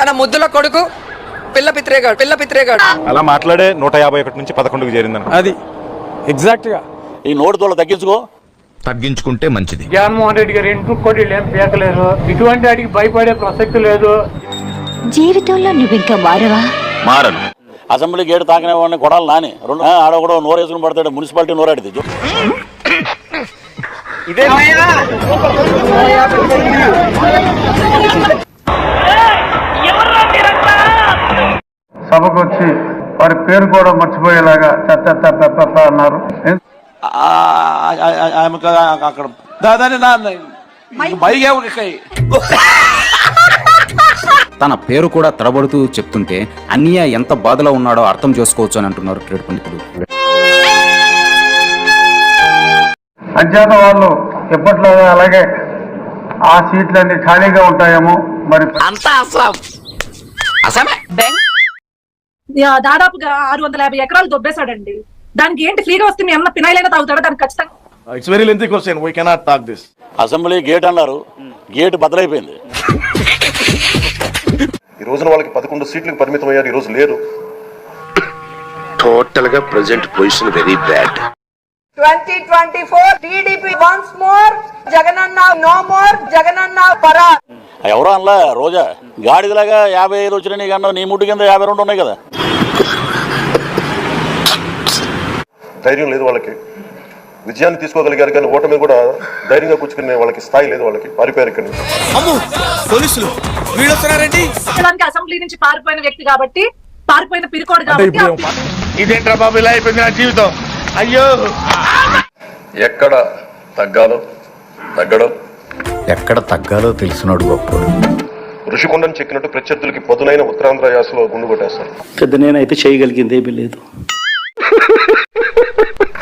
తన ముద్దుల కొడుకు పిల్ల పిత్రేగాడు అలా మాట్లాడే 151 నుంచి 11కు చేరిందని. అది ఎగ్జాక్ట్ గా ఈ నోటు తోల తగ్గించుకుంటే మంచిది. జగన్మోహన్ రెడ్డి గారు ఇంటికి కోటీలు ఏం పీకలేరు. ఇటువంటి వాటికి భయపడే ప్రసక్తి లేదు. జీవితంలో నువ్వు ఇంకా మారను. అసెంబ్లీ గేటు తాకిన వాడిని కొడాలి నాని ఆడ కూడా నోరేసుకుని పడతాడు. మున్సిపాలిటీ నోరాడితే సభకు వచ్చి వారి పేరు కూడా మర్చిపోయేలాగా చెత్త అన్నారు. అక్కడ తన పేరు కూడా తడబడుతూ చెప్తుంటే అన్నయ్య ఎంత బాధలో ఉన్నాడో అర్థం చేసుకోవచ్చు అని అంటున్నారు ట్రేడ్ పండితులు. అంచేత వాళ్ళు ఎప్పట్లాగా అలాగే ఆ సీట్లన్నీ ఖాళీగా ఉంటాయేమో మరి. దాదాపుగా 650 ఎకరాలు దొబ్బేశాడండి. దానికి ఏంటి ఫ్రీగా వస్తే మీ అన్న పినాయిలైనా తాగుతాడా? దానికి ఖచ్చితంగా it's very lengthy question, we cannot talk this. Assembly gate అన్నారు, గేట్ బదలైపోయింది. ఈ రోజున వాళ్ళకి 11 సీట్లకు పరిమితం అయ్యారు, ఈ రోజు లేరు. టోటల్ గా present position very bad. 2024 TDP once more, Jagananna no more, Jagananna పరా. ఎవరో అనలా రోజా గాడిదలాగా 55 వచ్చినా నీ కన్నా నీ ముట్టు కింద 52 ఉన్నాయి కదా. ధైర్యం లేదు వాళ్ళకి. విజయాన్ని తీసుకోగలిగారు కానీ ఓటమి కూడా ధైర్యంగా కూర్చుకునే వాళ్ళకి స్థాయి లేదు. వాళ్ళకి పారిపోయారు ఇక్కడ నుంచి. అసెంబ్లీ నుంచి పారిపోయిన వ్యక్తి కాబట్టి, పారిపోయిన పిరికోడు కాబట్టి ఇదేంట్రా బాబు ఇలా అయిపోయింది నా జీవితం. అయ్యో, ఎక్కడ తగ్గడం ఎక్కడ తగ్గాలో తెలిసినోడు గొప్పడు. ఋషికొండను చెక్కినట్టు ప్రత్యర్థులకి పొదునైన ఉత్తరాంధ్ర యాసలో గుండు కొట్టేస్తారు. పెద్ద నేనైతే చేయగలిగింది ఏమీ లేదు.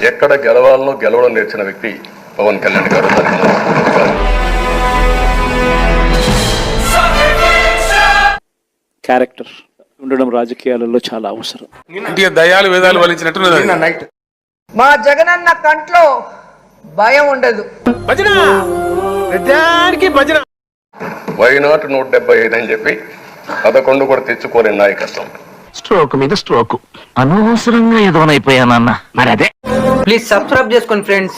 ఎక్కడ గెలవాలనో గెలవడం నేర్చిన వ్యక్తి పవన్ కళ్యాణ్ గారు. క్యారెక్టర్ ఉండడం రాజకీయాలలో చాలా అవసరం. దయాలు వేదాలు వలించినట్టు మా జగనన్న కంట్లో భయం ఉండదు. వై నాట్ 175 అని చెప్పి 11 కూడా తెచ్చుకోలేని నాయకత్వం. స్ట్రోక్ మీద స్ట్రోక్ అనవసరంగా ఎదవనైపోయానన్న. మరి అదే ప్లీజ్ సబ్స్క్రైబ్ చేసుకోండి ఫ్రెండ్స్.